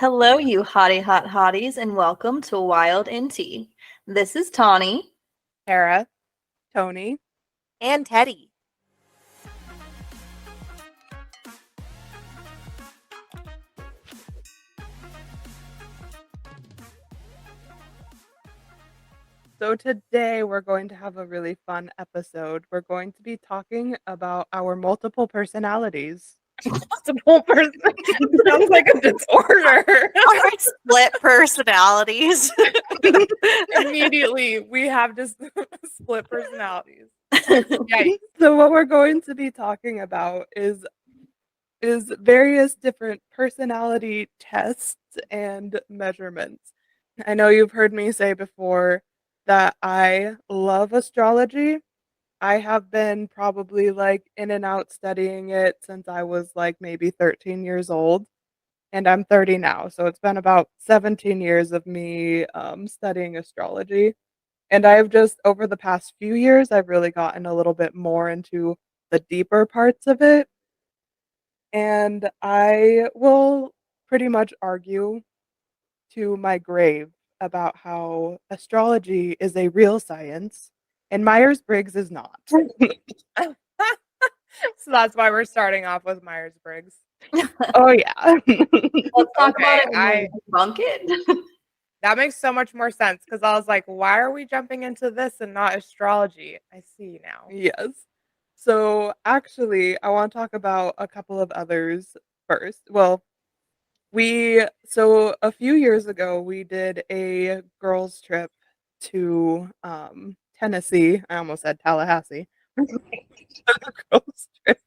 Hello, you hottie hot hotties, and welcome to Wild&T. This is Tawny. Tara, Tony. And Teddy. So today we're going to have a really fun episode. We're going to be talking about our multiple personalities. Multiple person sounds like a disorder. Our split personalities. Immediately, we have just split personalities. Yikes. So what we're going to be talking about is various different personality tests and measurements. I know you've heard me say before that I love astrology. I have been probably like in and out studying it since I was like maybe 13 years old, and I'm 30 now. So it's been about 17 years of me studying astrology. And I've just, over the past few years, I've really gotten a little bit more into the deeper parts of it. And I will pretty much argue to my grave about how astrology is a real science and Myers-Briggs is not. So that's why we're starting off with Myers-Briggs. Oh yeah. Let's talk about it I and debunk it. That makes so much more sense because I was like, why are we jumping into this and not astrology? I see now. Yes. So actually, I want to talk about a couple of others first. Well, so a few years ago we did a girls trip to Tennessee. I almost said Tallahassee. Girls trip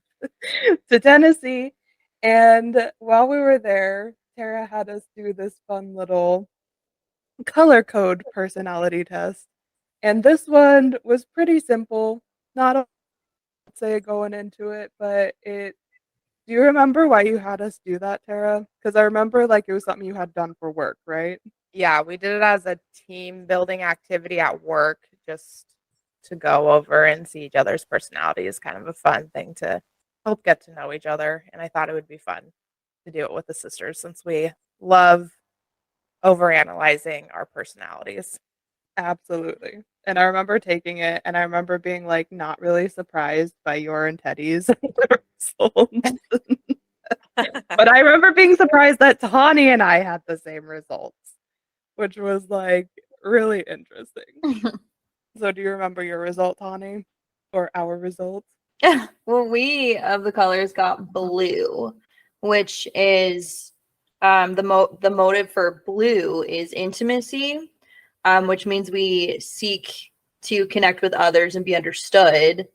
to Tennessee. And while we were there, Tara had us do this fun little color code personality test. And this one was pretty simple. Not a say going into it, but do you remember why you had us do that, Tara? Because I remember like it was something you had done for work, right? Yeah, we did it as a team building activity at work just to go over and see each other's personalities. Kind of a fun thing to help get to know each other. And I thought it would be fun to do it with the sisters since we love overanalyzing our personalities. Absolutely. And I remember taking it and I remember being like not really surprised by your and Teddy's results. But I remember being surprised that Tawny and I had the same results, which was like really interesting. So do you remember your result, Tawny? Or our results? Well, we of the colors got blue, which is the motive for blue is intimacy, which means we seek to connect with others and be understood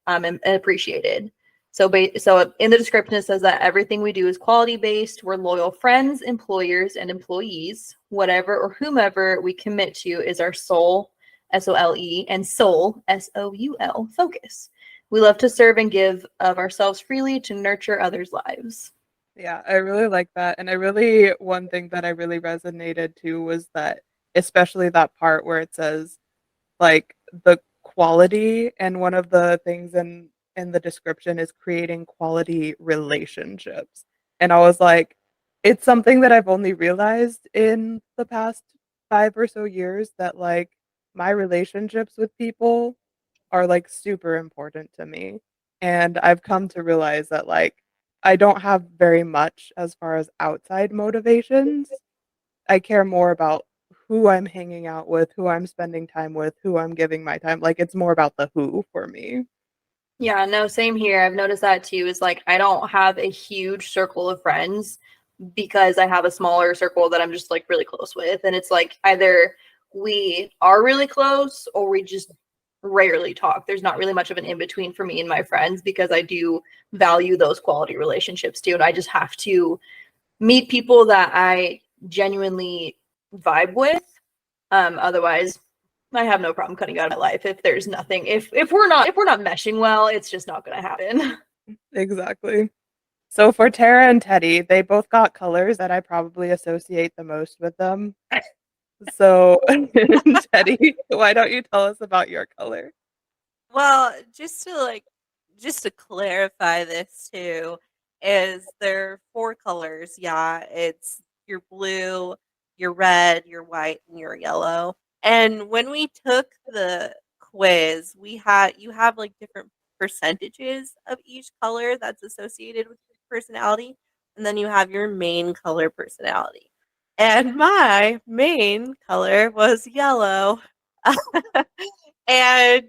and appreciated. So in the description it says that everything we do is quality based. We're loyal friends, employers, and employees. Whatever or whomever we commit to is our sole, SOLE, and soul, SOUL, focus. We love to serve and give of ourselves freely to nurture others' lives. Yeah, I really like that. And one thing that I really resonated to was that, especially that part where it says like the quality, and one of the things in the description is creating quality relationships. And I was like, it's something that I've only realized in the past 5 or so years that like my relationships with people are like super important to me. And I've come to realize that like I don't have very much as far as outside motivations. I care more about who I'm hanging out with, who I'm spending time with, who I'm giving my time. Like it's more about the who for me. Yeah, no, same here. I've noticed that too. Is like I don't have a huge circle of friends because I have a smaller circle that I'm just like really close with. And it's like either we are really close or we just rarely talk. There's not really much of an in between for me and my friends because I do value those quality relationships too. And I just have to meet people that I genuinely vibe with. Otherwise, I have no problem cutting out of my life if there's nothing. If we're not meshing well, it's just not going to happen. Exactly. So for Tara and Teddy, they both got colors that I probably associate the most with them. So Teddy, why don't you tell us about your color? Well, just to clarify this too, is there are four colors. Yeah, it's your blue, your red, your white, and your yellow. And when we took the quiz, you have like different percentages of each color that's associated with your personality, and then you have your main color personality. And my main color was yellow. And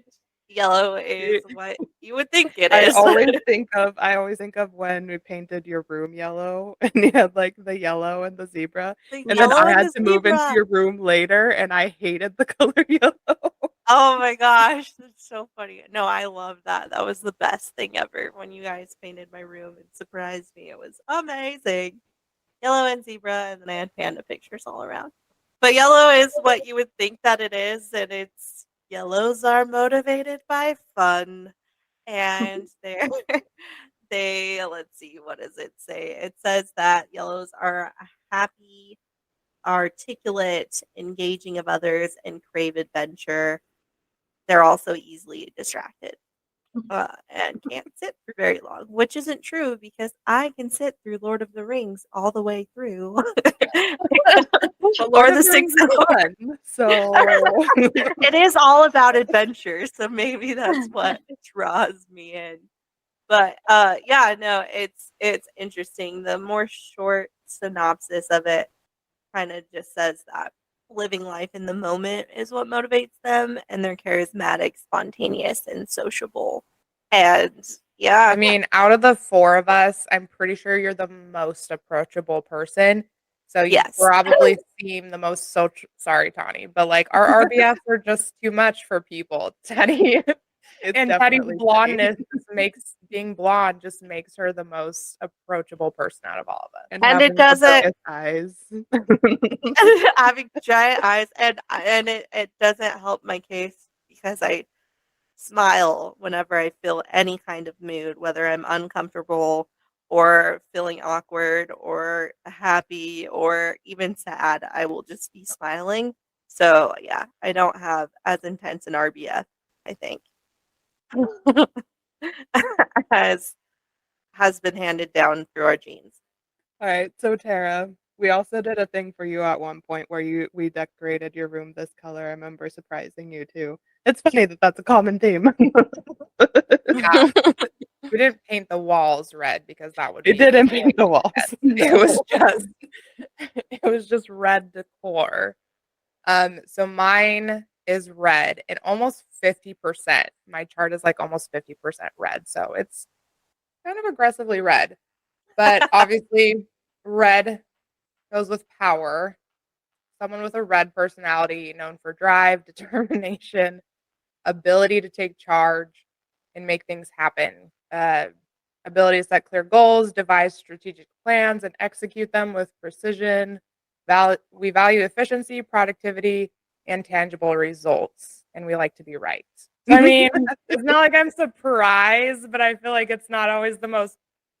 yellow is what you would think it I is. always think of when we painted your room yellow and you had like the yellow and the zebra. The And then yellow I and had the to move into zebra. your room later and I hated the color yellow. Oh my gosh, that's so funny. No, I love that. That was the best thing ever when you guys painted my room and surprised me. It was amazing. Yellow and zebra, and then I had panda pictures all around. But yellow is what you would think that it is, and it's yellows are motivated by fun. And let's see, what does it say? It says that yellows are happy, articulate, engaging of others, and crave adventure. They're also easily distracted and can't sit for very long, which isn't true because I can sit through Lord of the Rings all the way through. Lord Or of the the Six Rings is Hours. fun. So It is all about adventure, so maybe that's what draws me in. But yeah, no, it's interesting. The more short synopsis of it kind of just says that living life in the moment is what motivates them, and they're charismatic, spontaneous, and sociable. And yeah, I mean, out of the four of us, I'm pretty sure you're the most approachable person. So you yes. probably seem the most social. Sorry, Tawny, but like our RBFs are just too much for people. Teddy it's and Teddy's definitely blondness being blonde just makes her the most approachable person out of all of us. and And it having the doesn't biggest eyes. having giant eyes, and it doesn't help my case because I smile whenever I feel any kind of mood, whether I'm uncomfortable or feeling awkward or happy or even sad. I will just be smiling. So yeah, I don't have as intense an RBF, I think, as has been handed down through our genes. All right, so Tara, we also did a thing for you at one point where we decorated your room this color. I remember surprising you too. It's funny that that's a common theme. Yeah. We didn't paint the walls red because that would It be didn't paint the walls. it was just red decor. So mine is red and almost 50%. My chart is like almost 50% red. So it's kind of aggressively red. But obviously red goes with power. Someone with a red personality known for drive, determination, ability to take charge and make things happen. Ability to set clear goals, devise strategic plans, and execute them with precision. We value efficiency, productivity, and tangible results, and we like to be right. So, I mean, it's not like I'm surprised, but I feel like it's not always the most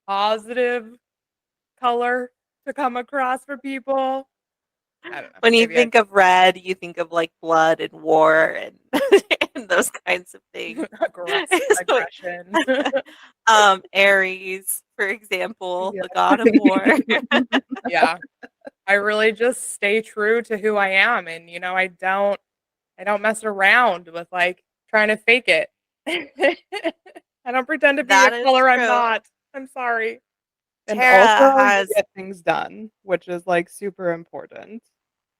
positive color to come across for people. I don't know. When you think of red, you think of like blood and war and, and those kinds of things. aggression. Aries, for example, Yeah. the god of war. Yeah. I really just stay true to who I am, and I don't mess around with like trying to fake it. I don't pretend to be That a is color I'm true. not. I'm sorry. And Tara also you has. get things done, which is like super important.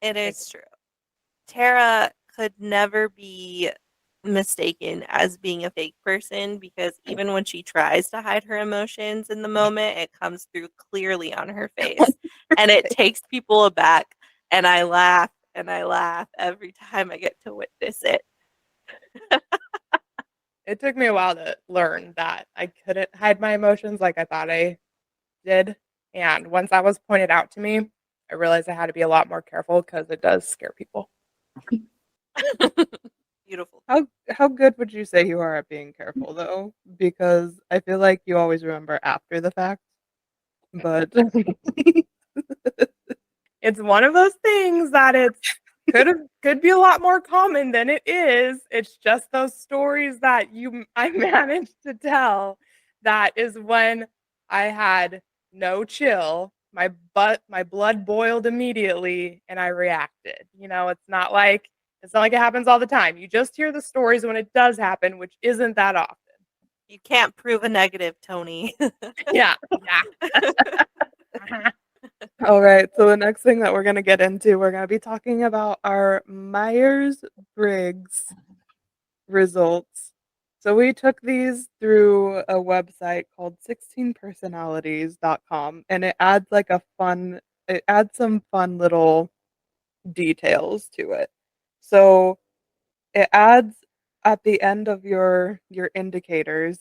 It is true. Tara could never be mistaken as being a fake person because even when she tries to hide her emotions in the moment, it comes through clearly on her face. And it takes people aback. And I laugh every time I get to witness it. It took me a while to learn that I couldn't hide my emotions like I thought I did. And once that was pointed out to me, I realized I had to be a lot more careful because it does scare people. Beautiful. How good would you say you are at being careful though? Because I feel like you always remember after the fact. But It's one of those things that could be a lot more common than it is. It's just those stories that I managed to tell. That is when I had no chill. my blood boiled immediately and I reacted. It's not like it happens all the time. You just hear the stories when it does happen, which isn't that often. You can't prove a negative, Tony. Yeah. All right, so the next thing that we're going to get into, we're going to be talking about our Myers-Briggs results. So we took these through a website called 16personalities.com, and it adds some fun little details to it. So it adds at the end of your indicators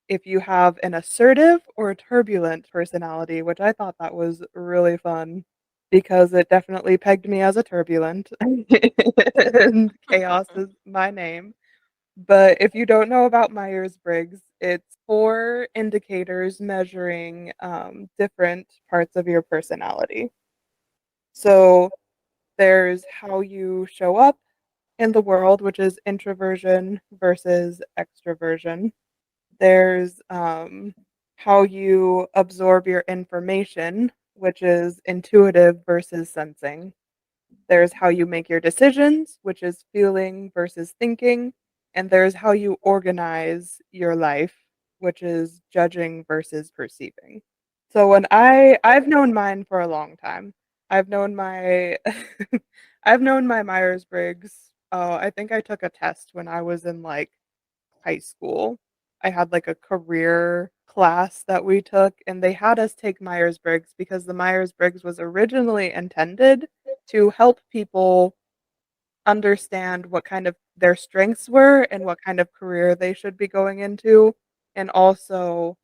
if you have an assertive or a turbulent personality, which I thought that was really fun because it definitely pegged me as a turbulent. And chaos is my name. But if you don't know about Myers-Briggs, it's 4 indicators measuring different parts of your personality. So there's how you show up in the world, which is introversion versus extroversion. There's how you absorb your information, which is intuitive versus sensing. There's how you make your decisions, which is feeling versus thinking. And there's how you organize your life, which is judging versus perceiving. So when I've known mine for a long time. I've known my I've known my Myers-Briggs. I think I took a test when I was in like high school. I had like a career class that we took, and they had us take Myers-Briggs because the Myers-Briggs was originally intended to help people understand what kind of their strengths were and what kind of career they should be going into, and also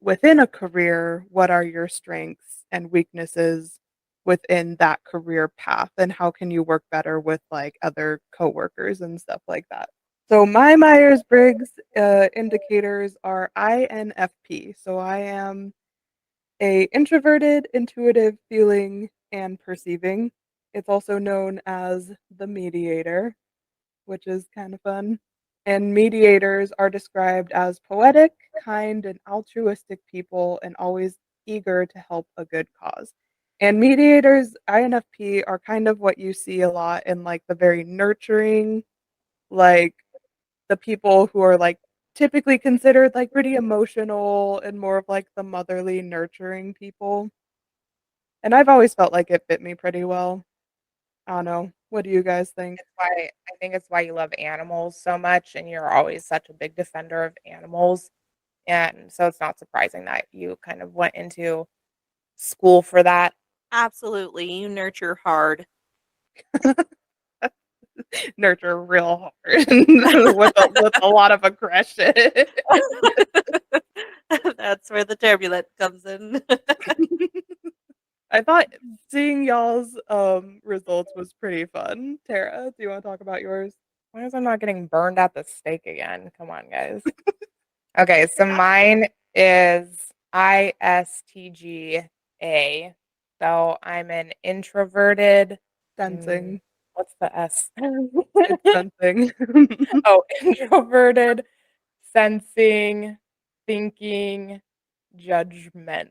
within a career, what are your strengths and weaknesses within that career path, and how can you work better with like other coworkers and stuff like that. So my Myers-Briggs indicators are INFP. So I am a introverted, intuitive, feeling, and perceiving. It's also known as the mediator, which is kind of fun. And mediators are described as poetic, kind, and altruistic people and always eager to help a good cause. And mediators, INFP, are kind of what you see a lot in like the very nurturing, like the people who are like typically considered like pretty emotional and more of like the motherly, nurturing people. And I've always felt like it fit me pretty well. I don't know. What do you guys think? I think it's why you love animals so much and you're always such a big defender of animals. And so it's not surprising that you kind of went into school for that. Absolutely. You nurture hard. Nurture real hard with a lot of aggression. That's where the turbulent comes in. I thought seeing y'all's results was pretty fun. Tara, do you want to talk about yours? Why is I'm not getting burned at the stake again? Come on, guys. Okay, so mine is ISTGA. So I'm an introverted. Sensing. What's the S? It's sensing. Oh, introverted, sensing, thinking, judgment,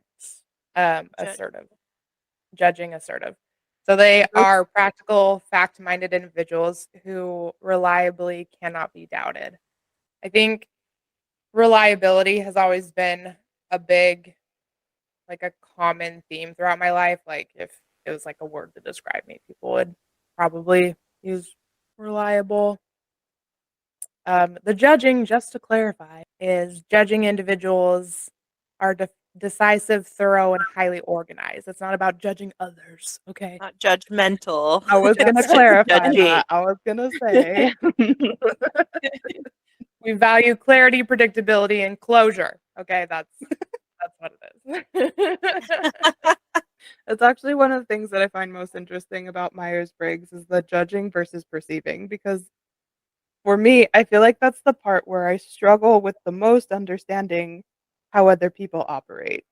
assertive, judging, assertive. So they are practical, fact-minded individuals who reliably cannot be doubted. I think reliability has always been a common theme throughout my life. Like if it was like a word to describe me, people would probably use reliable. The judging, just to clarify, is judging individuals are decisive, thorough, and highly organized. It's not about judging others, okay? Not judgmental. I was going to Just clarify judgy. that. I was going to say. We value clarity, predictability, and closure. Okay, that's what it is. It's actually one of the things that I find most interesting about Myers-Briggs is the judging versus perceiving, because for me, I feel like that's the part where I struggle with the most understanding how other people operate.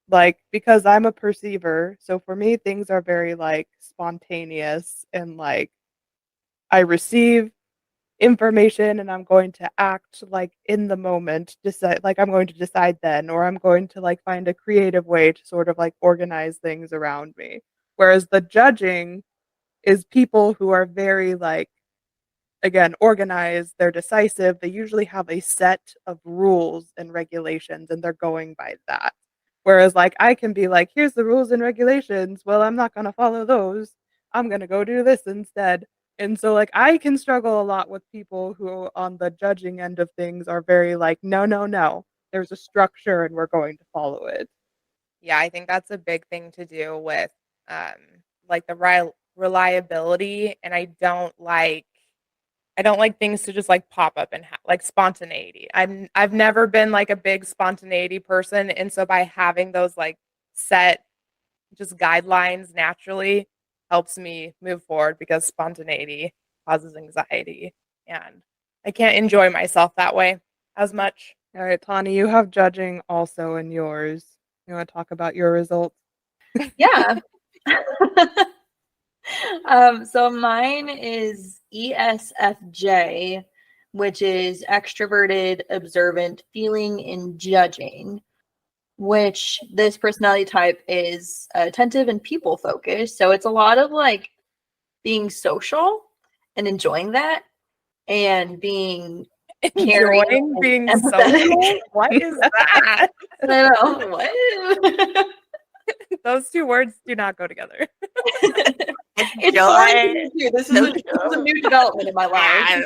Like, because I'm a perceiver, so for me, things are very like spontaneous and like I receive information and I'm going to act like in the moment, decide like I'm going to decide then, or I'm going to like find a creative way to sort of like organize things around me. Whereas the judging is people who are very like, again, organized, they're decisive, they usually have a set of rules and regulations and they're going by that. Whereas like I can be like, here's the rules and regulations. Well, I'm not going to follow those. I'm going to go do this instead. And so like I can struggle a lot with people who on the judging end of things are very like, no, no, no. There's a structure and we're going to follow it. Yeah, I think that's a big thing to do with um like the reliability, and I don't like things to just like pop up and like spontaneity. I've never been like a big spontaneity person, and so by having those like set just guidelines naturally helps me move forward, because spontaneity causes anxiety and I can't enjoy myself that way as much. All right, Tani, you have judging also in yours. You want to talk about your results? Yeah. So mine is ESFJ, which is extroverted, observant, feeling, and judging, which this personality type is attentive and people focused. So it's a lot of like being social and enjoying that and being caring Enjoying and being empathetic. social? What is that? I don't know. What? Those two words do not go together. It's fun. This is a new development in my life.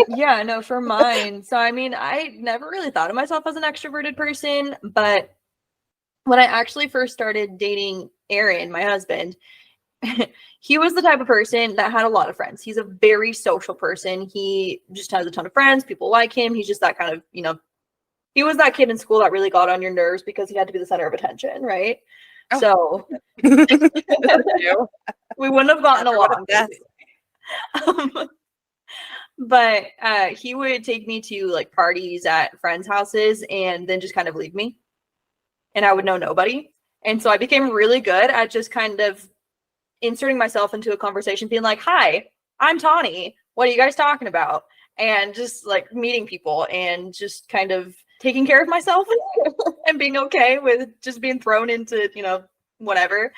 Yeah, no, for mine. So, I mean, I never really thought of myself as an extroverted person, but when I actually first started dating Aaron, my husband, he was the type of person that had a lot of friends. He's a very social person. He just has a ton of friends. People like him. He's just that kind of, he was that kid in school that really got on your nerves because he had to be the center of attention, right? Oh. So we wouldn't have gotten along. But he would take me to like parties at friends' houses and then just kind of leave me. And I would know nobody. And so I became really good at just kind of inserting myself into a conversation, being like, hi, I'm Tani. What are you guys talking about? And just like meeting people and just kind of taking care of myself and being okay with just being thrown into, whatever.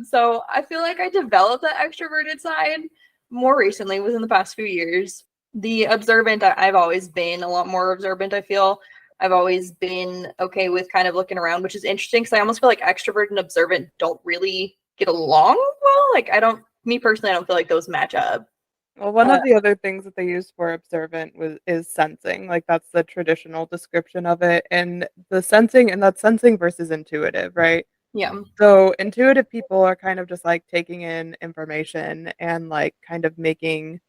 So I feel like I developed that extroverted side more recently within the past few years. The observant, I've always been a lot more observant, I feel. I've always been okay with kind of looking around, which is interesting because I almost feel like extrovert and observant don't really get along well. Like me personally, I don't feel like those match up. Well, one of the other things that they use for observant is sensing. Like that's the traditional description of it. And that's sensing versus intuitive, right? Yeah. So intuitive people are kind of just like taking in information and like kind of making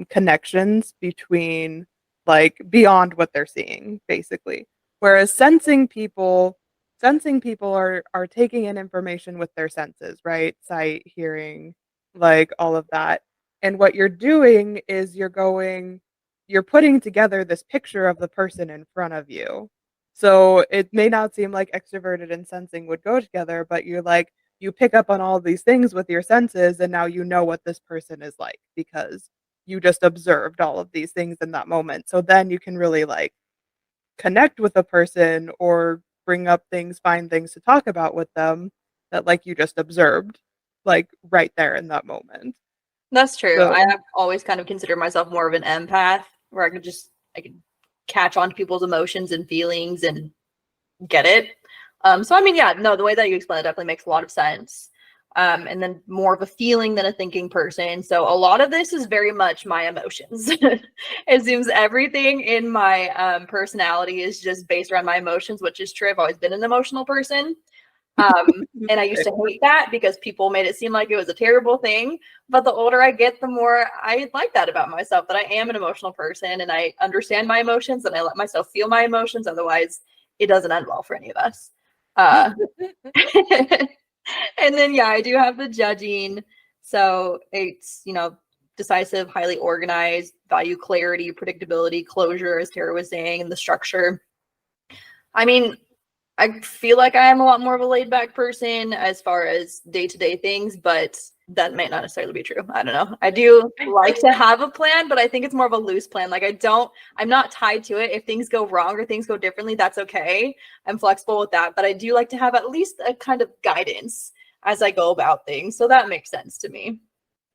connections between like beyond what they're seeing, basically. Whereas sensing people are taking in information with their senses, right? Sight, hearing, like all of that. And what you're doing is you're putting together this picture of the person in front of you. So it may not seem like extroverted and sensing would go together, but you pick up on all these things with your senses and now you know what this person is like because you just observed all of these things in that moment. So then you can really like connect with a person or find things to talk about with them that like you just observed like right there in that moment. That's true. So, I have always kind of considered myself more of an empath where I could catch on to people's emotions and feelings and get it. So I mean, yeah, no, the way that you explain it definitely makes a lot of sense. And then more of a feeling than a thinking person. So a lot of this is very much my emotions. It seems everything in my personality is just based around my emotions, which is true. I've always been an emotional person. And I used to hate that because people made it seem like it was a terrible thing. But the older I get, the more I like that about myself, that I am an emotional person and I understand my emotions and I let myself feel my emotions. Otherwise, it doesn't end well for any of us. And then, yeah, I do have the judging. So it's, decisive, highly organized, value clarity, predictability, closure, as Tara was saying, and the structure. I mean, I feel like I am a lot more of a laid back person as far as day-to-day things, but that might not necessarily be true. I don't know. I do like to have a plan, but I think it's more of a loose plan. Like I'm not tied to it. If things go wrong or things go differently, that's okay. I'm flexible with that, but I do like to have at least a kind of guidance as I go about things. So that makes sense to me.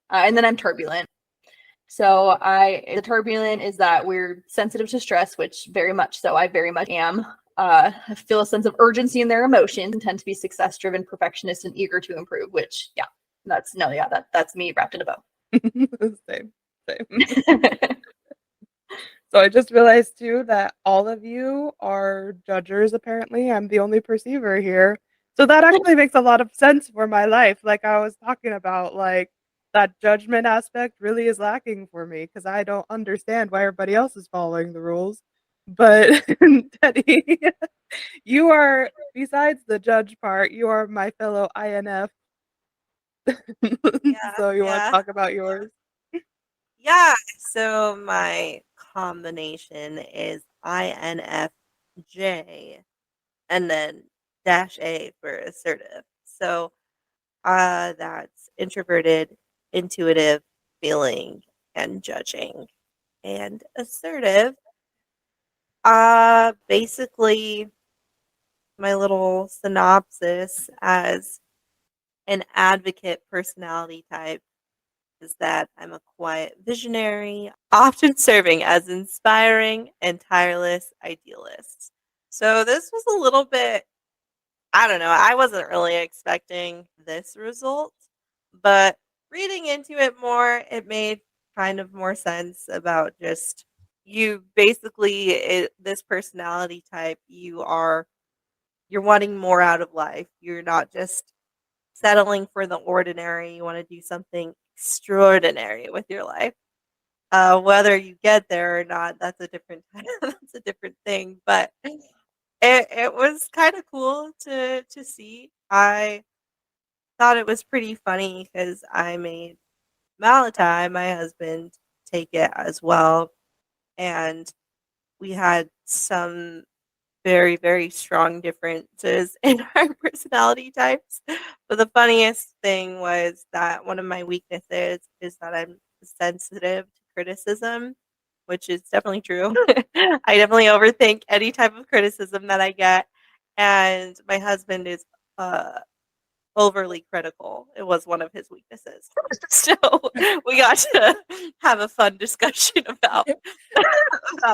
And then I'm turbulent. So the turbulent is that we're sensitive to stress, which very much so. I very much am. I feel a sense of urgency in their emotions and tend to be success-driven, perfectionist, and eager to improve, which, yeah, that's me wrapped in a bow. Same. So I just realized too that all of you are judgers, apparently. I'm the only perceiver here. So that actually makes a lot of sense for my life. Like I was talking about, like that judgment aspect really is lacking for me because I don't understand why everybody else is following the rules. But Teddy, you are, besides the judge part, you are my fellow INF. So you want to talk about yours? Yeah, so my combination is INFJ and then -A for assertive. So that's introverted, intuitive, feeling, and judging. And assertive, basically my little synopsis as an advocate personality type is that I'm a quiet visionary, often serving as inspiring and tireless idealist. So this was a little bit, I don't know, I wasn't really expecting this result, but reading into it more, it made kind of more sense about just you basically this personality type you're wanting more out of life. You're not just settling for the ordinary. You want to do something extraordinary with your life. Whether you get there or not, that's a different that's a different thing. But it was kind of cool to see. I thought it was pretty funny because I made Malachi, my husband, take it as well, and we had some very, very strong differences in our personality types. But the funniest thing was that one of my weaknesses is that I'm sensitive to criticism, which is definitely true. I definitely overthink any type of criticism that I get. And my husband is overly critical. It was one of his weaknesses. So we got to have a fun discussion about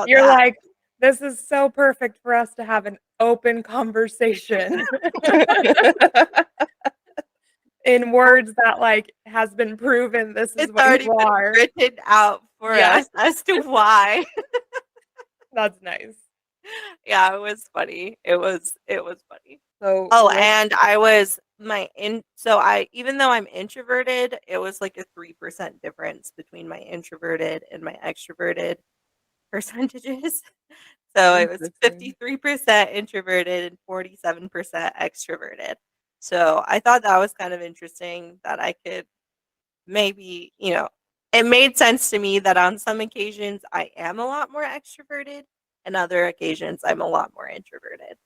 You're that. like, this is so perfect for us to have an open conversation in words that like has been proven this is It's what already you been are. written out for Yeah. us as to why. That's nice. Yeah, it was funny. It was funny. So Oh, and I was even though I'm introverted, it was like a 3% difference between my introverted and my extroverted percentages. So it was Interesting. 53% introverted and 47% extroverted. So I thought that was kind of interesting that I could maybe, it made sense to me that on some occasions I am a lot more extroverted and other occasions I'm a lot more introverted.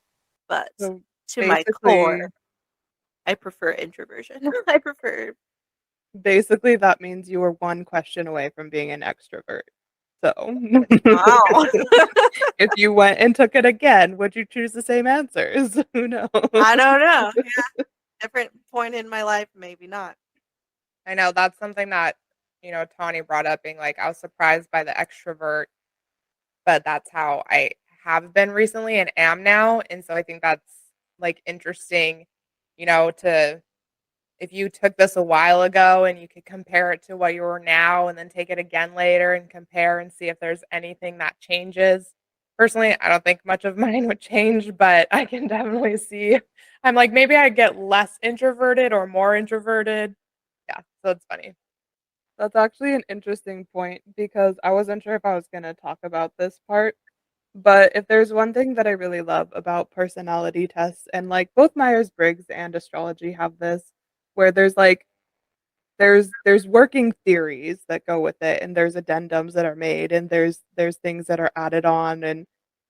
But So to my core, I prefer introversion. I prefer basically that means you were one question away from being an extrovert. So wow. if you went and took it again, would you choose the same answers? Who knows? I don't know. Yeah. Different point in my life, maybe not. I know that's something that, Tawny brought up being like, I was surprised by the extrovert, but that's how I have been recently and am now. And so I think that's like interesting, to if you took this a while ago and you could compare it to what you are now and then take it again later and compare and see if there's anything that changes. Personally, I don't think much of mine would change, but I can definitely see I'm like maybe I get less introverted or more introverted. Yeah, so it's funny. That's actually an interesting point because I wasn't sure if I was going to talk about this part. But if there's one thing that I really love about personality tests, and like both Myers-Briggs and astrology have this, where there's like there's working theories that go with it, and there's addendums that are made, and there's things that are added on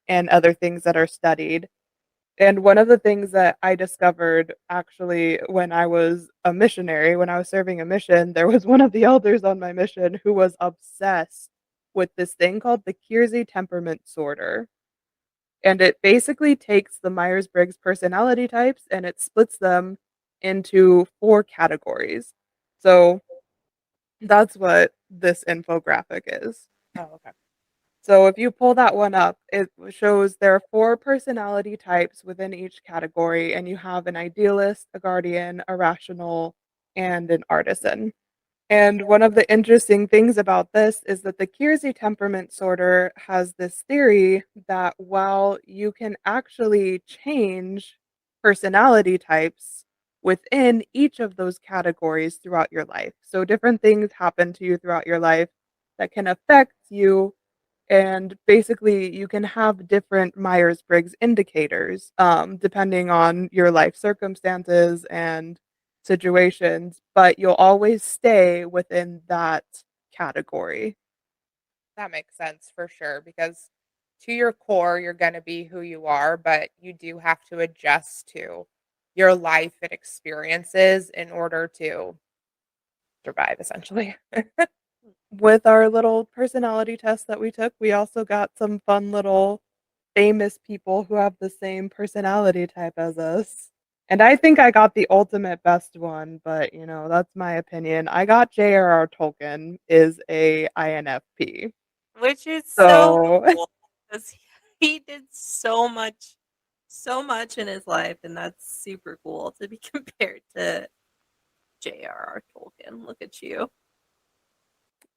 and other things that are studied. And one of the things that I discovered actually when I was a missionary, when I was serving a mission, there was one of the elders on my mission who was obsessed with this thing called the Kiersey temperament sorter. And it basically takes the Myers-Briggs personality types and it splits them into 4 categories. So that's what this infographic is. Oh, okay. So if you pull that one up, it shows there are 4 personality types within each category, and you have an idealist, a guardian, a rational, and an artisan. And one of the interesting things about this is that the Kiersey temperament sorter has this theory that while you can actually change personality types within each of those categories throughout your life. So different things happen to you throughout your life that can affect you, and basically you can have different Myers-Briggs indicators depending on your life circumstances and situations, but you'll always stay within that category. That makes sense for sure because to your core, you're going to be who you are, but you do have to adjust to your life and experiences in order to survive, essentially. With our little personality test that we took, we also got some fun little famous people who have the same personality type as us. And I think I got the ultimate best one, but that's my opinion. I got J.R.R. Tolkien is a INFP. Which is so So cool because he did so much in his life, and that's super cool to be compared to J.R.R. Tolkien. Look at you.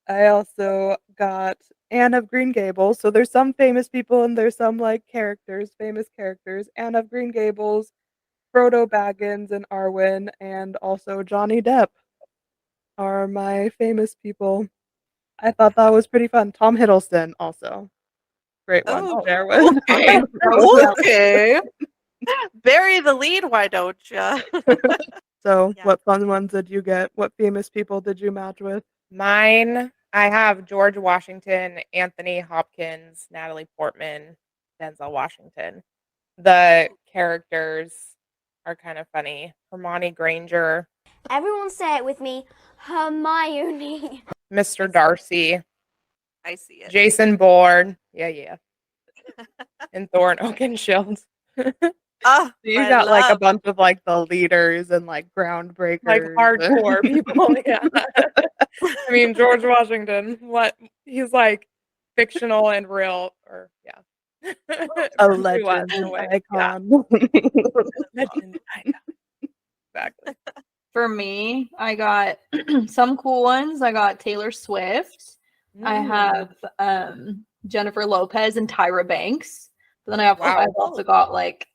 I also got Anne of Green Gables. So there's some famous people and there's some like characters, famous characters. Anne of Green Gables, Frodo Baggins and Arwen, and also Johnny Depp are my famous people. I thought that was pretty fun. Tom Hiddleston also. Great one to Oh, share with. okay. Yeah. Okay. Bury the lead, why don't you? So, Yeah. what fun ones did you get? What famous people did you match with? Mine, I have George Washington, Anthony Hopkins, Natalie Portman, Denzel Washington. The characters are kind of funny. Hermione Granger, Everyone say it with me. Hermione. Mr. Darcy, I see it. Jason Bourne. Yeah. And Thorn Oakenshield. Oh, So you my got like a love. bunch of like the leaders and like groundbreakers. Like hardcore people, yeah. I mean, George Washington, he's like fictional and real, or yeah. A He was legend, in a an way. icon. Legend, I know. Exactly. For me, I got some cool ones. I got Taylor Swift. I have Jennifer Lopez and Tyra Banks. But then I've also got like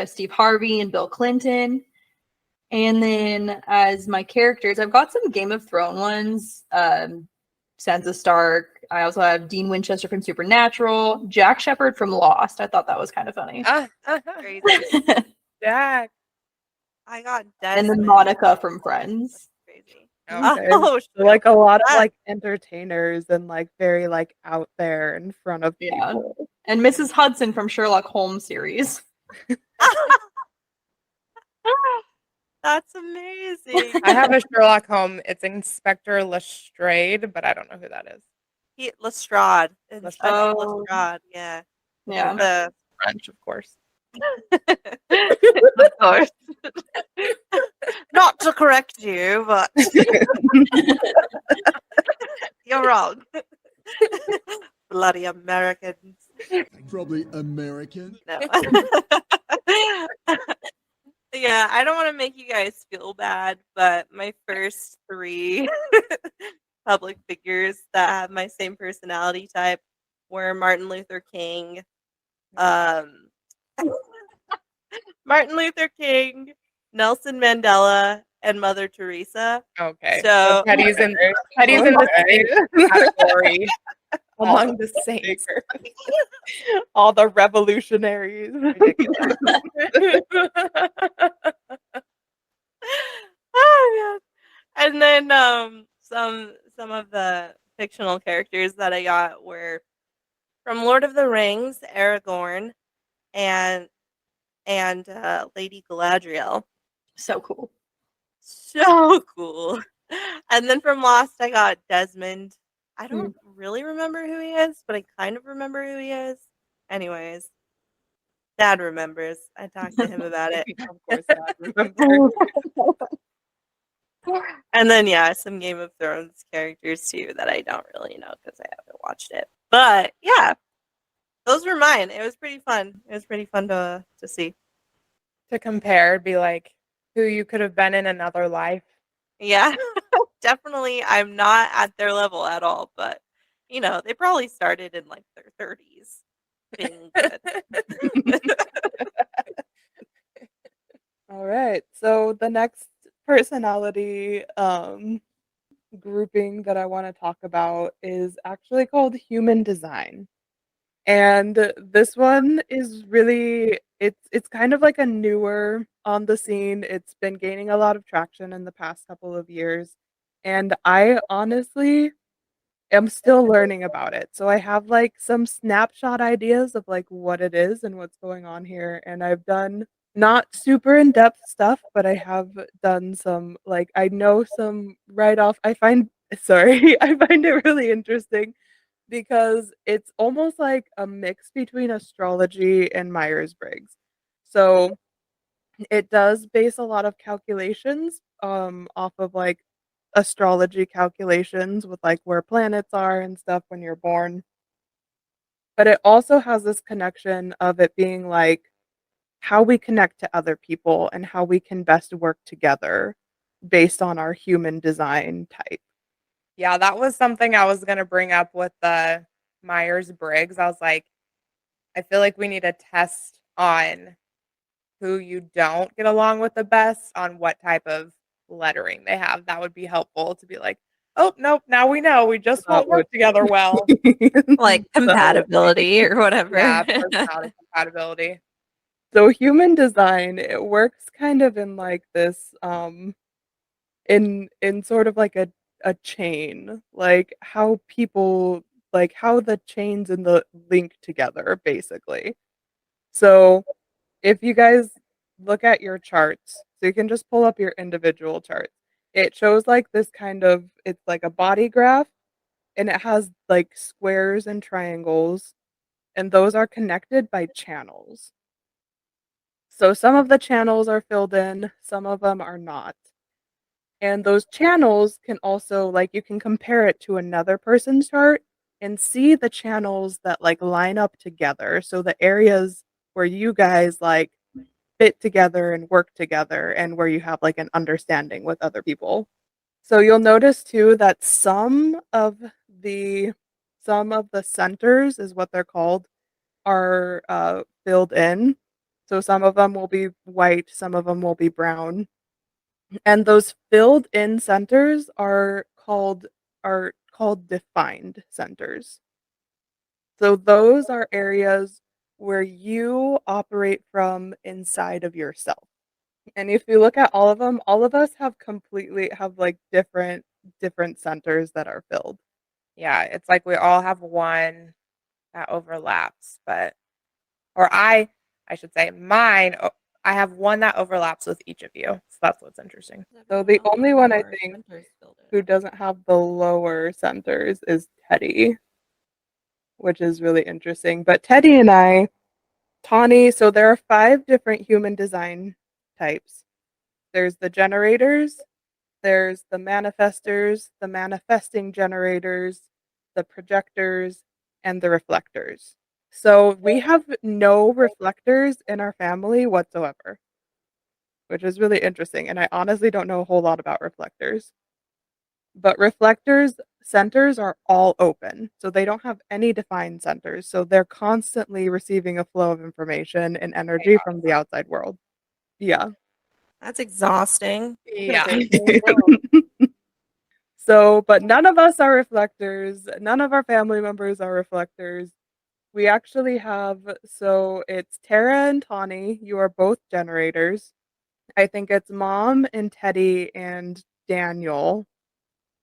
Steve Harvey and Bill Clinton. And then as my characters, I've got some Game of Thrones ones. Sansa Stark. I also have Dean Winchester from Supernatural. Jack Shepherd from Lost. I thought that was kind of funny. Crazy. Jack. I got And Desmond. then Monica from Friends. Crazy. Okay. Oh, So, like a lot of that- like entertainers and like very like out there in front of Yeah. people. And Mrs. Hudson from Sherlock Holmes series. That's amazing. I have a Sherlock Holmes. It's Inspector Lestrade, but I don't know who that is. Lestrade. Lestrade. Oh. Lestrade, yeah. Yeah. The French, of course. of course. Not to correct you, but you're wrong. Bloody Americans. Probably American. No. Yeah, I don't want to make you guys feel bad, but my first 3 public figures that have my same personality type were Martin Luther King, Martin Luther King, Nelson Mandela, and Mother Teresa. Okay. So Teddy's in the same category among the saints. All the revolutionaries. Ridiculous. Oh god. And then some of the fictional characters that I got were from Lord of the Rings, Aragorn, and and Lady Galadriel. So cool. So cool. And then from Lost, I got Desmond. I don't really remember who he is, but I kind of remember who he is. Anyways, Dad remembers. I talked to him about it. Of course, Dad remembers. And then, yeah, some Game of Thrones characters too that I don't really know because I haven't watched it. But yeah, those were mine. It was pretty fun. It was pretty fun to see. To compare, be like who you could have been in another life. Yeah, definitely. I'm not at their level at all, but you know, they probably started in like their 30s being good. All right. So the next personality grouping that I want to talk about is actually called human design. And this one is really it's kind of like a newer on the scene. It's been gaining a lot of traction in the past couple of years. And I honestly am still learning about it. So I have like some snapshot ideas of like what it is and what's going on here. And I've done not super in-depth stuff, but I have done some like I know some right off. I find sorry, I find it really interesting because it's almost like a mix between astrology and Myers-Briggs. So it does base a lot of calculations off of like astrology calculations with like where planets are and stuff when you're born. But it also has this connection of it being like how we connect to other people and how we can best work together based on our human design type. Yeah, that was something I was gonna bring up with the Myers-Briggs. I was like, I feel like we need a test on who you don't get along with the best on what type of lettering they have. That would be helpful to be like, oh nope, now we know we just That won't work would together well. Like So compatibility or whatever. Yeah, personality compatibility. so human design, it works kind of in like this in sort of like a chain, like how people like how the chains in the link together basically. So if you guys look at your charts, so you can just pull up your individual charts. It shows like this kind of it's like a body graph and it has like squares and triangles and those are connected by channels. So some of the channels are filled in, some of them are not. And those channels can also like you can compare it to another person's chart and see the channels that like line up together. So the areas where you guys like fit together and work together and where you have like an understanding with other people. So you'll notice too that the some of the centers is what they're called are filled in. So some of them will be white, some of them will be brown. And those filled in centers are called defined centers. So those are areas where you operate from inside of yourself. And if you look at all of them, all of us have like different centers that are filled. Yeah, it's like we all have one that overlaps, but or I should say mine I have one that overlaps with each of you. So that's what's interesting. So the only one I think who doesn't have the lower centers is Teddy, which is really interesting. But Teddy and I, Tawny, so there are 5 different human design types. There's the generators, there's the manifestors, the manifesting generators, the projectors, and the reflectors. So we have no reflectors in our family whatsoever, which is really interesting. And I honestly don't know a whole lot about reflectors. But reflectors centers are all open. So they don't have any defined centers. So they're constantly receiving a flow of information and energy from the outside world. Yeah. That's exhausting. Yeah. So, but none of us are reflectors. None of our family members are reflectors. We actually have, so it's Tara and Tawny. You are both generators. I think it's Mom and Teddy and Daniel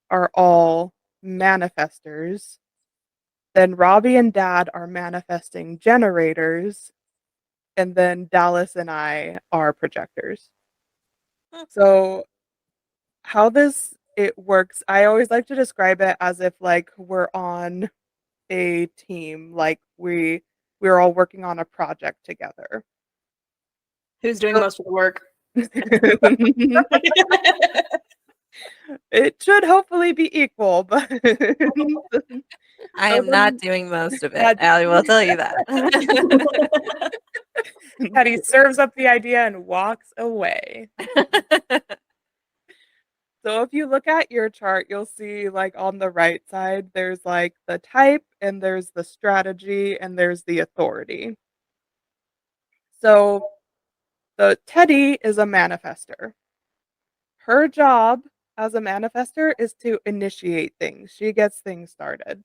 are all manifestors. Then Robbie and Dad are manifesting generators. and then Dallas and I are projectors. Hmm. So how it works, I always like to describe it as if like we're on a team, like we're all working on a project together. Who's doing most of the work? It should hopefully be equal, but I am not doing most of it. That- Allie will tell you that. Teddy serves up the idea and walks away. So if you look at your chart, you'll see like on the right side, there's like the type and there's the strategy and there's the authority. So the Teddy is a manifester. Her job as a manifester is to initiate things. She gets things started.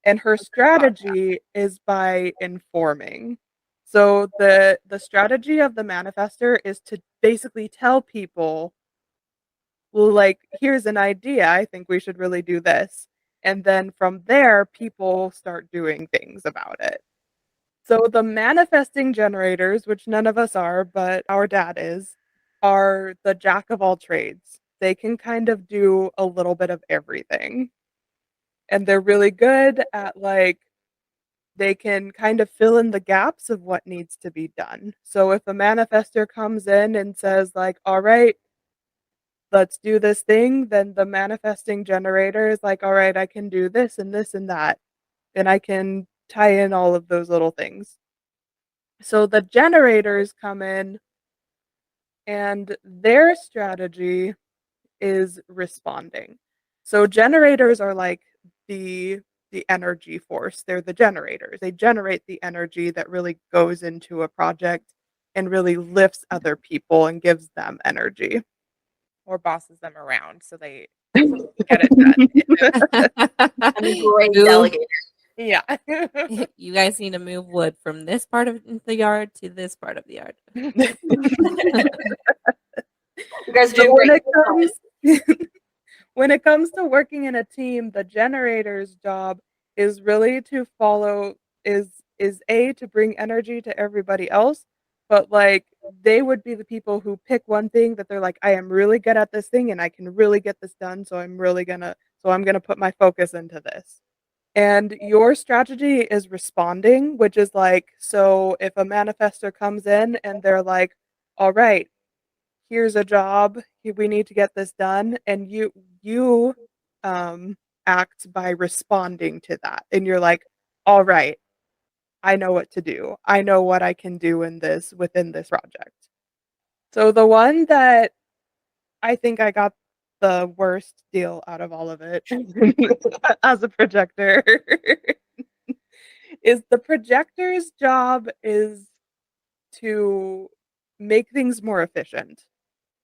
And her strategy is by informing. So the strategy of the manifester is to basically tell people, well, like, here's an idea. I think we should really do this. And then from there, people start doing things about it. So the manifesting generators, which none of us are, but our dad is, are the jack of all trades. They can kind of do a little bit of everything. And they're really good at like, they can kind of fill in the gaps of what needs to be done. So if a manifester comes in and says, like, all right, let's do this thing, then the manifesting generator is like, all right, I can do this and this and that. And I can tie in all of those little things. So the generators come in and their strategy is responding. So generators are like the energy force. They're the generators. They generate the energy that really goes into a project and really lifts other people and gives them energy. Or bosses them around so they get it done. I'm a great Move. delegator. Yeah. You guys need to move wood from this part of the yard to this part of the yard. You guys So do great. when it comes to working in a team, the generator's job is really to follow is to bring energy to everybody else, but like they would be the people who pick one thing that they're like, I am really good at this thing and I can really get this done, so I'm gonna put my focus into this. And your strategy is responding, which is like, so if a manifestor comes in and they're like, all right, here's a job, we need to get this done, and you act by responding to that. And you're like, all right, I know what to do. I know what I can do within this project. So the one that I think I got the worst deal out of all of it as a projector is the projector's job is to make things more efficient.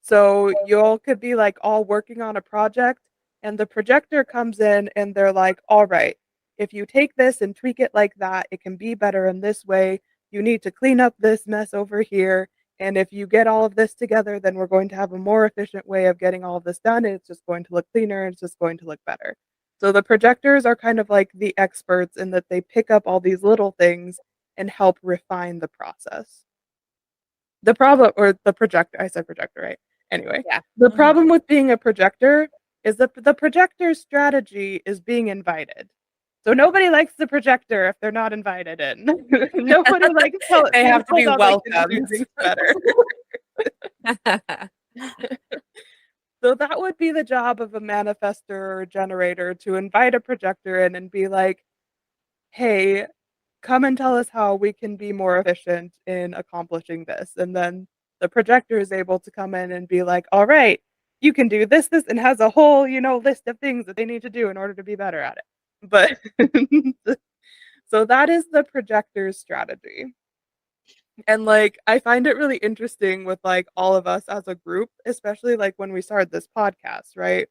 So y'all could be like all working on a project and the projector comes in and they're like, all right, if you take this and tweak it like that, it can be better in this way. You need to clean up this mess over here. And if you get all of this together, then we're going to have a more efficient way of getting all of this done. And it's just going to look cleaner and it's just going to look better. So the projectors are kind of like the experts in that they pick up all these little things and help refine the process. The problem, or the projector, I said projector, right? Anyway, Yeah. the problem with being a projector is that the projector's strategy is being invited. So nobody likes the projector if they're not invited in. Nobody likes They have to be welcomed. Better. So that would be the job of a manifestor or generator, to invite a projector in and be like, hey, come and tell us how we can be more efficient in accomplishing this. And then the projector is able to come in and be like, all right, you can do this, and has a whole, list of things that they need to do in order to be better at it. But so that is the projector's strategy. And like, I find it really interesting with like all of us as a group, especially like when we started this podcast, right?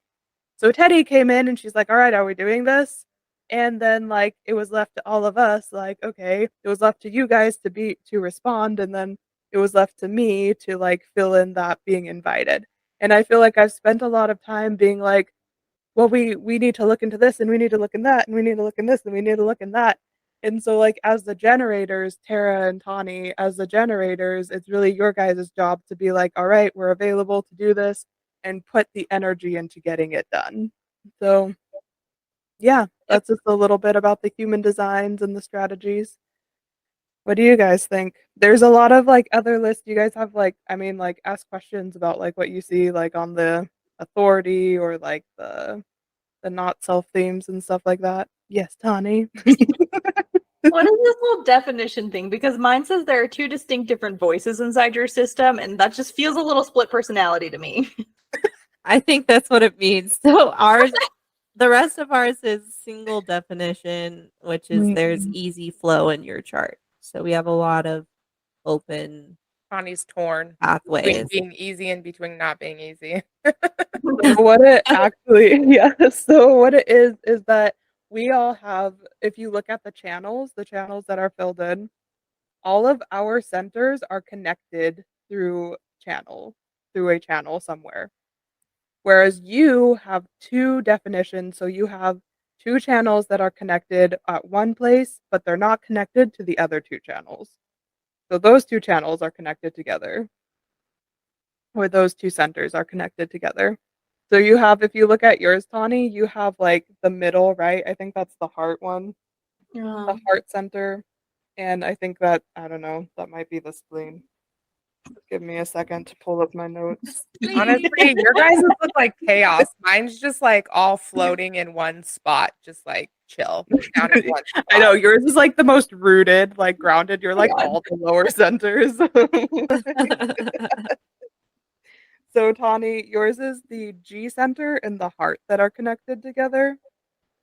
So Teddy came in and she's like, all right, are we doing this? And then like it was left to all of us, like, okay, it was left to you guys to respond, and then it was left to me to like fill in that being invited. And I feel like I've spent a lot of time being like, well, we need to look into this and we need to look in that and we need to look in this and we need to look in that. And so, like, as the generators, Tara and Tawny, as the generators, it's really your guys' job to be like, all right, we're available to do this and put the energy into getting it done. So, yeah, that's just a little bit about the human designs and the strategies. What do you guys think? There's a lot of like other lists. You guys have like, I mean, like ask questions about like what you see like on the authority or like the not self themes and stuff like that. Yes, Tawny. What is this whole definition thing? Because mine says there are two distinct different voices inside your system, and that just feels a little split personality to me. I think that's what it means. So the rest of ours is single definition, which is there's easy flow in your chart. So we have a lot of open Connie's torn between pathways. being easy and between not being easy. What it actually, yeah. So what it is that we all have, if you look at the channels that are filled in, all of our centers are connected through a channel somewhere. Whereas you have two definitions, so you have two channels that are connected at one place, but they're not connected to the other two channels. So those two channels are connected together, or those two centers are connected together. So you have, if you look at yours, Tawny, you have like the middle, right? I think that's the heart one, the heart center. And I think that, I don't know, that might be the spleen. Give me a second to pull up my notes. Honestly, your guys look like chaos. Mine's just like all floating in one spot, just like chill. Down in one spot. I know yours is like the most rooted, like grounded. You're like all the lower centers. So Tawny, yours is the G center and the heart that are connected together.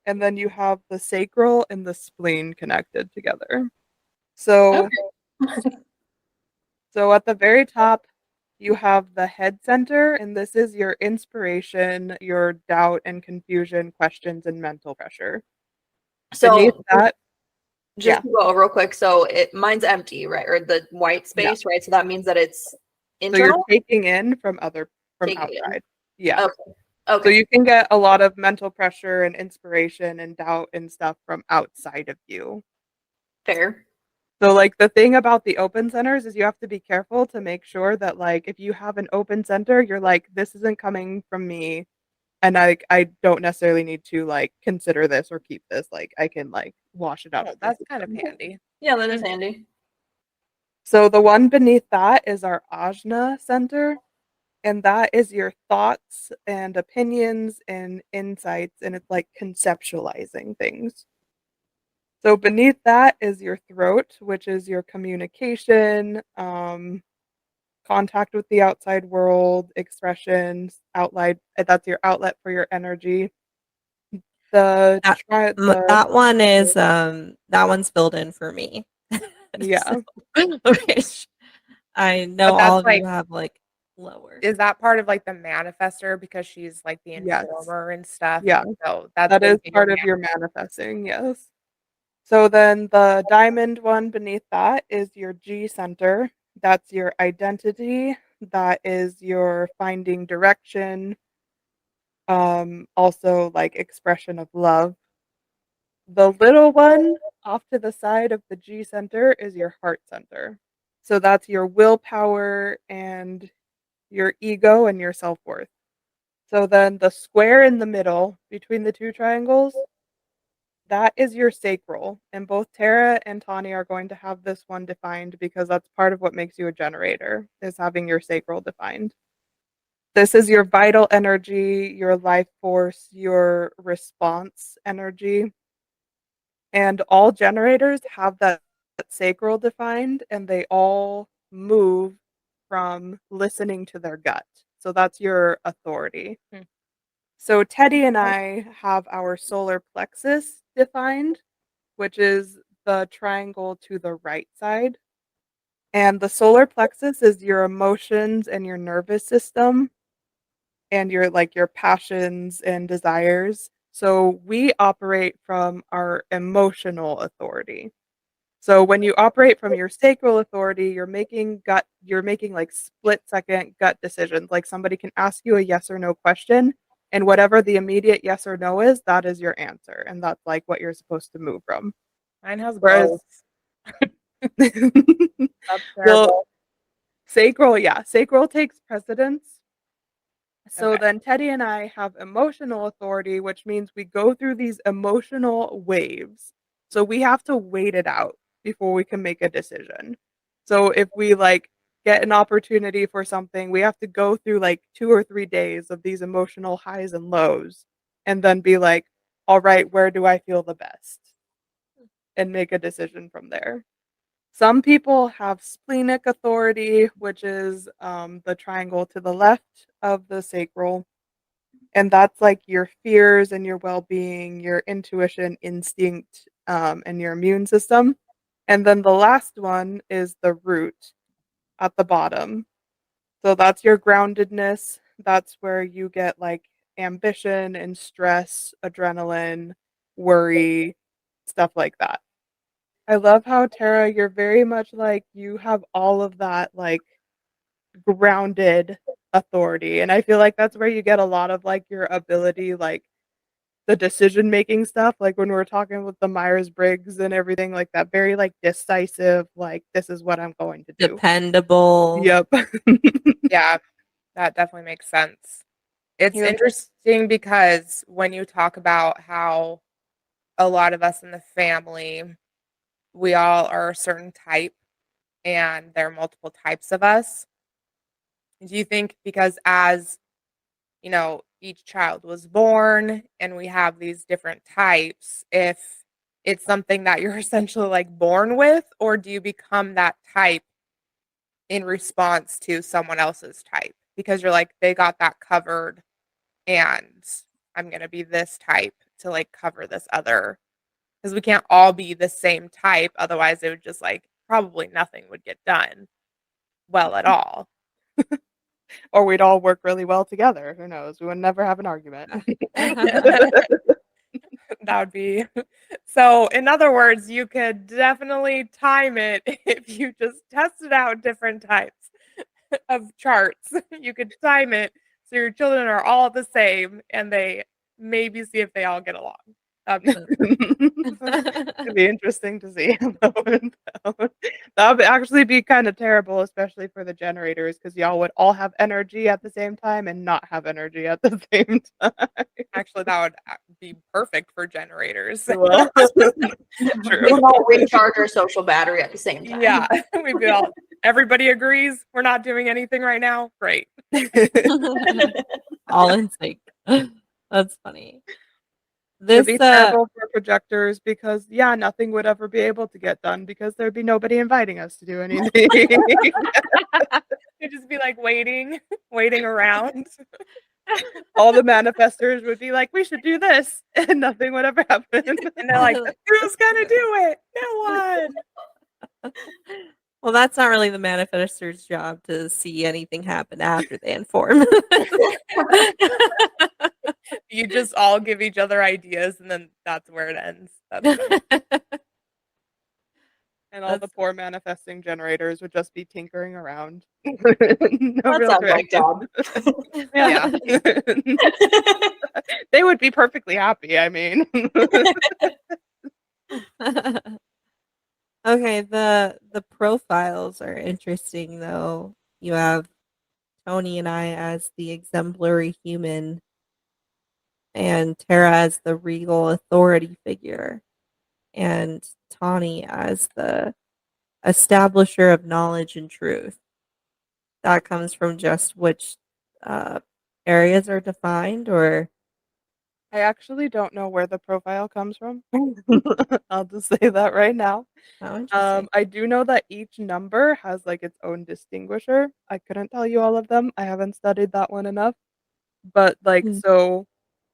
And then you have the sacral and the spleen connected together. So So at the very top, you have the head center, and this is your inspiration, your doubt and confusion, questions, and mental pressure. Beneath So that, just to go real quick, so mine's empty, right? Or the white space, right? So that means that it's so internal. you're taking in from Taking in. outside. Yeah. Okay. Okay. So you can get a lot of mental pressure and inspiration and doubt and stuff from outside of you. Fair. So like the thing about the open centers is you have to be careful to make sure that like if you have an open center, you're like, this isn't coming from me. And I don't necessarily need to like consider this or keep this. Like I can like wash it out. Oh, of the that's kind of system. handy. Yeah, that is handy. So the one beneath that is our ajna center. And that is your thoughts and opinions and insights. And it's like conceptualizing things. So beneath that is your throat, which is your communication, contact with the outside world, expressions, outlet. That's your outlet for your energy. That one's filled in for me. Yeah. Which I know But that's all of like- you have like lower. Is that part of like the manifester because she's like the Yes. informer and stuff? Yeah. So that That is big part of your manifesting, yes. So then the diamond one beneath that is your G center. That's your identity. That is your finding direction. Also like expression of love. The little one off to the side of the G center is your heart center. So that's your willpower and your ego and your self-worth. So then the square in the middle between the two triangles, that is your sacral. And both Tara and Tawny are going to have this one defined because that's part of what makes you a generator, is having your sacral defined. This is your vital energy, your life force, your response energy. And all generators have that sacral defined, and they all move from listening to their gut. So that's your authority. So Teddy and I have our solar plexus defined, which is the triangle to the right side. And the solar plexus is your emotions and your nervous system and your passions and desires. So we operate from our emotional authority. So when you operate from your sacral authority, you're making like split second gut decisions. Like somebody can ask you a yes or no question, and whatever the immediate yes or no is, that is your answer. And that's like what you're supposed to move from. Mine has Whereas both. That's well, terrible. sacral takes precedence. So Okay. then Teddy and I have emotional authority, which means we go through these emotional waves. So we have to wait it out before we can make a decision. So if we like get an opportunity for something, we have to go through like 2 or 3 days of these emotional highs and lows and then be like, "All right, where do I feel the best?" and make a decision from there. Some people have splenic authority, which is the triangle to the left of the sacral. And that's like your fears and your well being, your intuition, instinct, and your immune system. And then the last one is the root at the bottom. So that's your groundedness. That's where you get like ambition and stress, adrenaline, worry, stuff like that. I love how Tara, you're very much like you have all of that like grounded authority. And I feel like that's where you get a lot of like your ability, like the decision making stuff, like when we were talking with the Myers-Briggs and everything like that, very like decisive, like this is what I'm going to do. Dependable. Yep. Yeah, that definitely makes sense. It's You're- interesting because when you talk about how a lot of us in the family, we all are a certain type and there are multiple types of us. Do you think because as, each child was born and we have these different types, if it's something that you're essentially like born with, or do you become that type in response to someone else's type? Because you're like, they got that covered and I'm going to be this type to like cover this other. Because we can't all be the same type. Otherwise, it would just like probably nothing would get done well at all. or we'd all work really well together. Who knows? We would never have an argument. That would be so. In other words, you could definitely time it if you just tested out different types of charts. You could time it so your children are all the same and they maybe see if they all get along. It'd be interesting to see. That would actually be kind of terrible, especially for the generators, because y'all would all have energy at the same time and not have energy at the same time. Actually, that would be perfect for generators. Well, We true. all recharge our social battery at the same time. Yeah, we'd be all. Everybody agrees we're not doing anything right now. Great. All in sync. That's funny. It'd This be terrible for projectors because, yeah, nothing would ever be able to get done because there'd be nobody inviting us to do anything. You'd just be like waiting around. All the manifestors would be like, we should do this, and nothing would ever happen. And they're like, who's gonna do it? No one. well, that's not really the manifestor's job to see anything happen after they inform. You just all give each other ideas and then that's where it ends. That's funny. And all the That's- poor manifesting generators would just be tinkering around. No That real sounds like direction. job. Yeah. They would be perfectly happy, I mean. Okay, the profiles are interesting though. You have Tony and I as the exemplary human and Tara as the regal authority figure and Tawny as the establisher of knowledge and truth. That comes from just which areas are defined or I actually don't know where the profile comes from. I'll just say that right now. how interesting. I do know that each number has like its own distinguisher. I couldn't tell you all of them. I haven't studied that one enough. But like Mm. so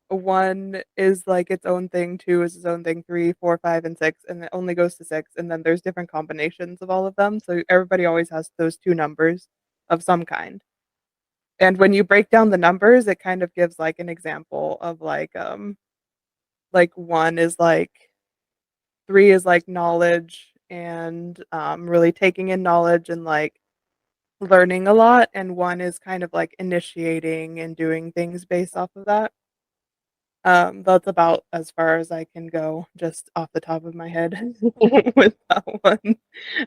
1 is like its own thing, 2 is its own thing, 3, 4, 5, and 6, and it only goes to 6, and then there's different combinations of all of them. So everybody always has those 2 numbers of some kind. And when you break down the numbers, it kind of gives like an example of like 1 is like 3 is like knowledge and really taking in knowledge and like learning a lot, and 1 is kind of like initiating and doing things based off of that. That's about as far as I can go, just off the top of my head with that one.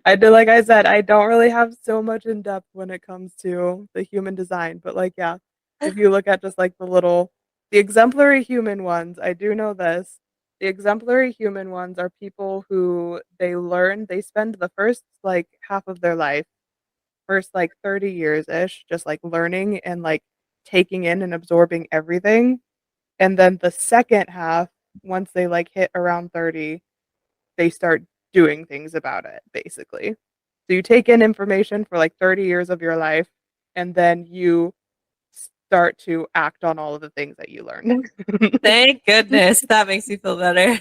Like I said, I don't really have so much in depth when it comes to the human design, but like, yeah, if you look at just like the exemplary human ones, I do know this. The exemplary human ones are people who they spend the first like half of their life, first like 30 years ish, just like learning and like taking in and absorbing everything. And then the second half, once they like hit around 30, they start doing things about it, basically. So you take in information for like 30 years of your life, and then you start to act on all of the things that you learn. Thank goodness. That makes me feel better.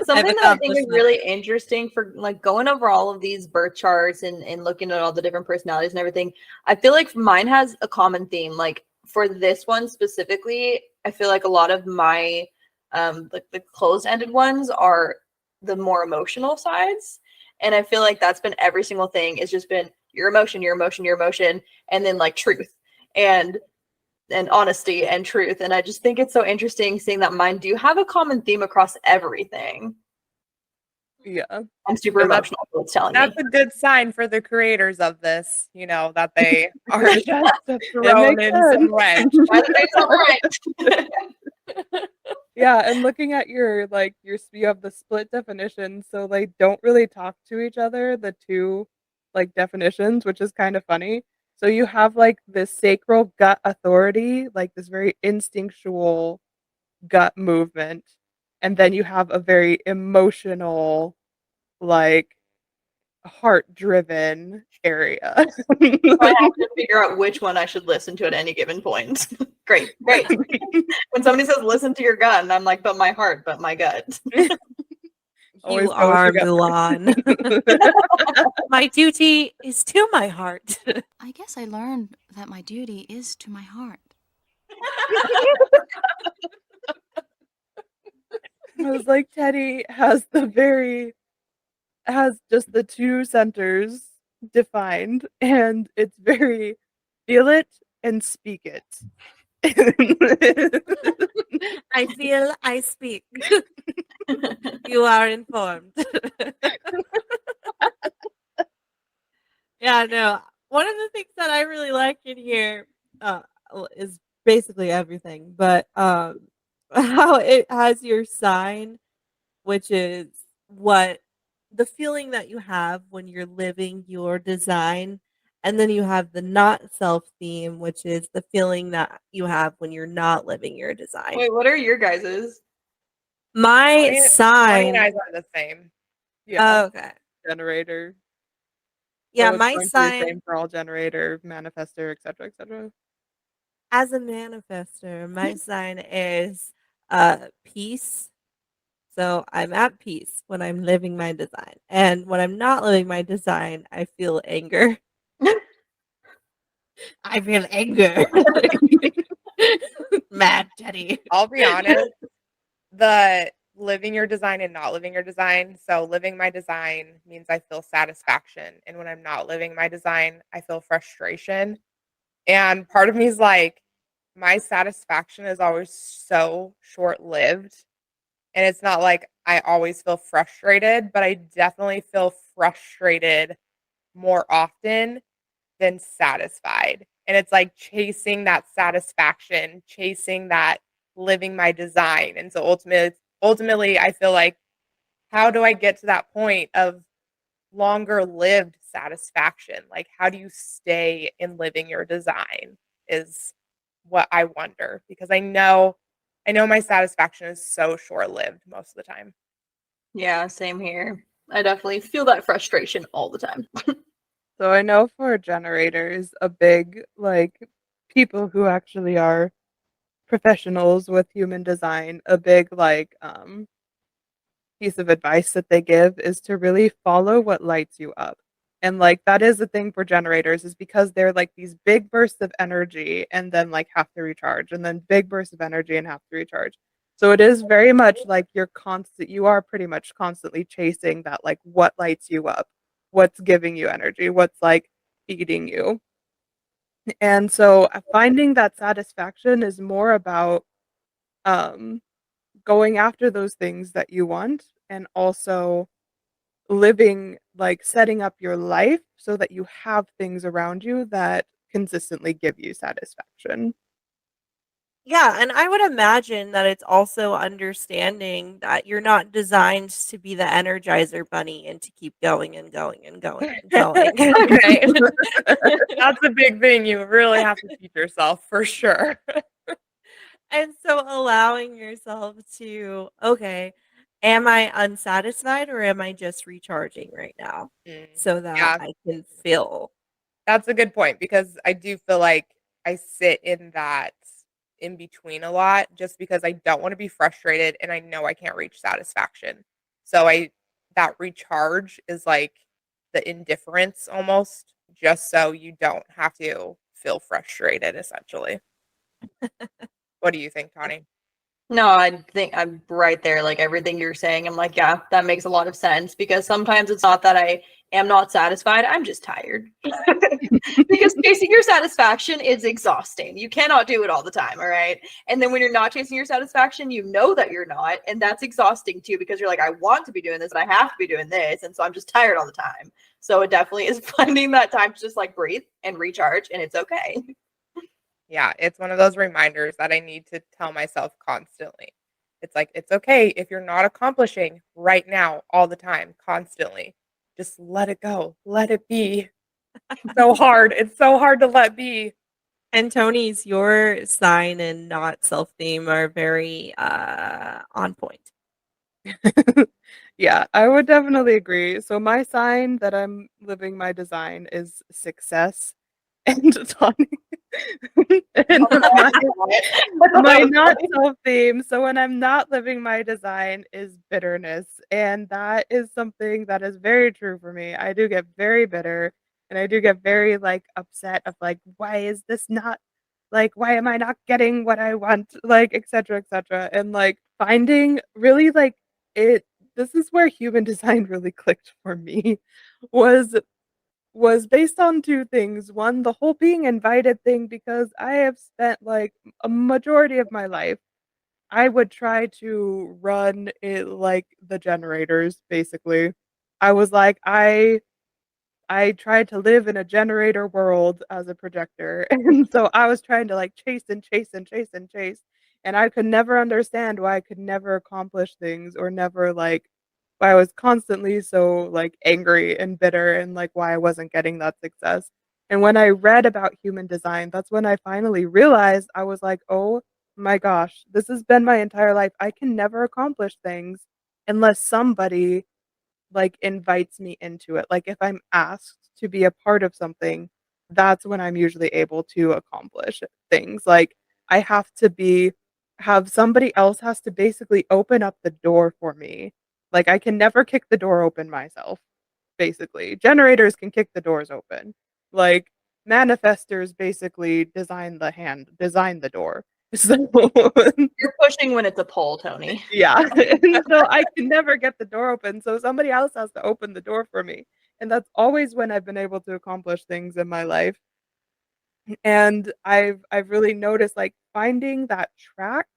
Something that I think is really interesting for like going over all of these birth charts and looking at all the different personalities and everything, I feel like mine has a common theme. Like for this one specifically, I feel like a lot of my like the closed-ended ones are the more emotional sides. And I feel like that's been every single thing. It's just been your emotion, your emotion, your emotion, and then like truth and honesty and truth. And I just think it's so interesting seeing that mine do have a common theme across everything. Yeah. I'm super emotional, so it's telling me. That's a good sign for the creators of this, that they are just It thrown makes in sense. some wrench. Yeah, and looking at your you have the split definition, so they don't really talk to each other, the two like definitions, which is kind of funny. So you have like this sacral gut authority, like this very instinctual gut movement, and then you have a very emotional, like heart-driven area. I have to figure out which one I should listen to at any given point. Great. When somebody says listen to your gut, and I'm like, but my heart, but my gut. Always You go with are your gut. Mulan. My duty is to my heart. I guess I learned that my duty is to my heart. I was like, Teddy has just the two centers defined, and it's very feel it and speak it. I feel, I speak. You are informed. Yeah, no. One of the things that I really like in here is basically everything, but how it has your sign, which is what the feeling that you have when you're living your design. And then you have the not self theme, which is the feeling that you have when you're not living your design. Wait, what are your guys's? My Mine sign. and I's are the same. Yeah, Okay. generator. Yeah, So it's my going to be the sign same for all generator, manifester, etc., etc. as a manifester, my sign is peace. So I'm at peace when I'm living my design. And when I'm not living my design, I feel anger. I feel anger. Mad Teddy. I'll be honest, the living your design and not living your design. So living my design means I feel satisfaction. And when I'm not living my design, I feel frustration. And part of me is like, my satisfaction is always so short lived. And it's not like I always feel frustrated, but I definitely feel frustrated more often than satisfied. And it's like chasing that satisfaction, chasing that living my design. And so ultimately I feel like, how do I get to that point of longer lived satisfaction? Like, how do you stay in living your design is what I wonder, because I know my satisfaction is so short lived most of the time. Yeah, same here. I definitely feel that frustration all the time. So I know for generators, a big like people who actually are professionals with human design, a big piece of advice that they give is to really follow what lights you up. And like that is the thing for generators, is because they're like these big bursts of energy and then like have to recharge, and then big bursts of energy and have to recharge. So it is very much like you are pretty much constantly chasing that, like what lights you up, what's giving you energy, what's like feeding you. And so finding that satisfaction is more about um, going after those things that you want and also living, like setting up your life so that you have things around you that consistently give you satisfaction. Yeah, and I would imagine that it's also understanding that you're not designed to be the Energizer Bunny and to keep going and going and going and going. Okay. That's a big thing you really have to teach yourself for sure. And so allowing yourself to, okay, am I unsatisfied or am I just recharging right now Mm, so that yeah, I can feel? that's a good point because I do feel like I sit in that in between a lot just because I don't want to be frustrated and I know I can't reach satisfaction. So I that recharge is like the indifference almost just so you don't have to feel frustrated essentially. What do you think, Tawny? No, I think I'm right there. Like everything you're saying, I'm like, yeah, that makes a lot of sense because sometimes it's not that I am not satisfied, I'm just tired. Because chasing your satisfaction is exhausting. You cannot do it all the time, all right? And then when you're not chasing your satisfaction, you know that you're not, and that's exhausting too because you're like, I want to be doing this and I have to be doing this, and so I'm just tired all the time. So it definitely is finding that time to just like breathe and recharge, and it's okay. Yeah, it's one of those reminders that I need to tell myself constantly. It's like, it's okay if you're not accomplishing right now, all the time, constantly. Just let it go. Let it be. So hard. It's so hard to let be. And Tony's, your sign and not self theme are very on point. Yeah, I would definitely agree. So my sign that I'm living my design is success and Tawny. And my not self theme. So when I'm not living my design is bitterness. And that is something that is very true for me. I do get very bitter and I do get very like upset of like, why is this not like why am I not getting what I want? Like, etc. etc. And like finding really like it this is where human design really clicked for me was was based on two things. One, the whole being invited thing, because I have spent like a majority of my life, I would try to run it like the generators, basically. I was like, I tried to live in a generator world as a projector. And so I was trying to like chase and chase and chase and chase. And I could never understand why I could never accomplish things or never like why I was constantly so like angry and bitter and like why I wasn't getting that success. And when I read about human design, that's when I finally realized I was like, oh my gosh, this has been my entire life. I can never accomplish things unless somebody like invites me into it. Like if I'm asked to be a part of something, that's when I'm usually able to accomplish things. Like I have to be have somebody else has to basically open up the door for me. Like I can never kick the door open myself, basically. Generators can kick the doors open. Like manifestors basically design the door. So You're pushing when it's a pull, Tony. yeah. And so I can never get the door open. So somebody else has to open the door for me. And that's always when I've been able to accomplish things in my life. And I've really noticed like finding that track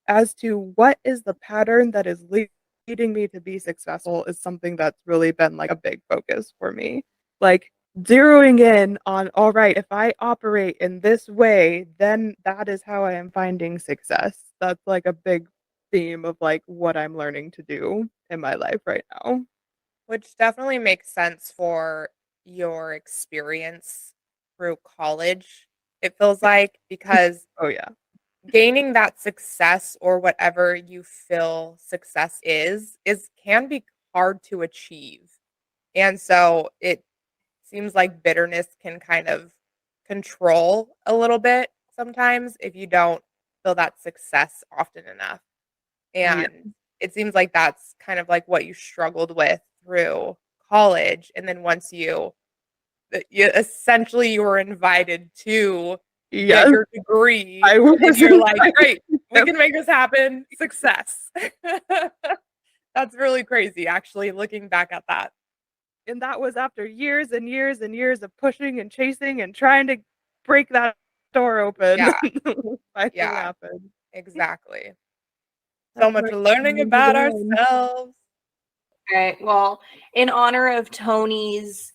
as to what is the pattern that is leading me to be successful is something that's really been like a big focus for me. Like zeroing in on, all right, if I operate in this way, then that is how I am finding success. That's like a big theme of like what I'm learning to do in my life right now. Which definitely makes sense for your experience through college, it feels like, because Oh yeah. gaining that success or whatever you feel success is can be hard to achieve. And so it seems like bitterness can kind of control a little bit sometimes if you don't feel that success often enough. Yeah. And it seems like that's kind of like what you struggled with through college. And then once you essentially you were invited to get Yes. your degree, I and was you're like, invited. great, we can make this happen. Success. That's really crazy, actually, looking back at that. And that was after years and years and years of pushing and chasing and trying to break that door open. Yeah. I Yeah. what happened. Exactly. So That's much right. learning Number about one. ourselves. All right. Well, in honor of Tony's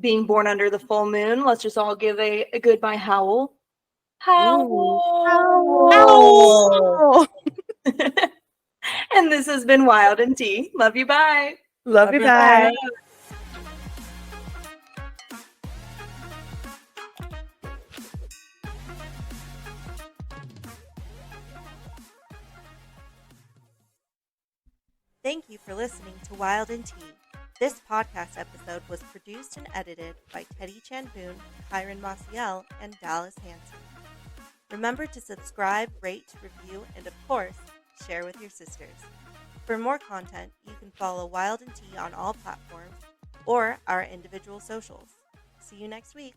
being born under the full moon, let's just all give a goodbye howl. Howl. Ow! And this has been Wild&T. Love you. Bye. Love you, you, bye. Thank you for listening to Wild&T. This podcast episode was produced and edited by Teddy Chanpoon, Kyron Maciel, and Dallas Hanson. Remember to subscribe, rate, review, and of course, share with your sisters. For more content, you can follow Wild&T on all platforms or our individual socials. See you next week.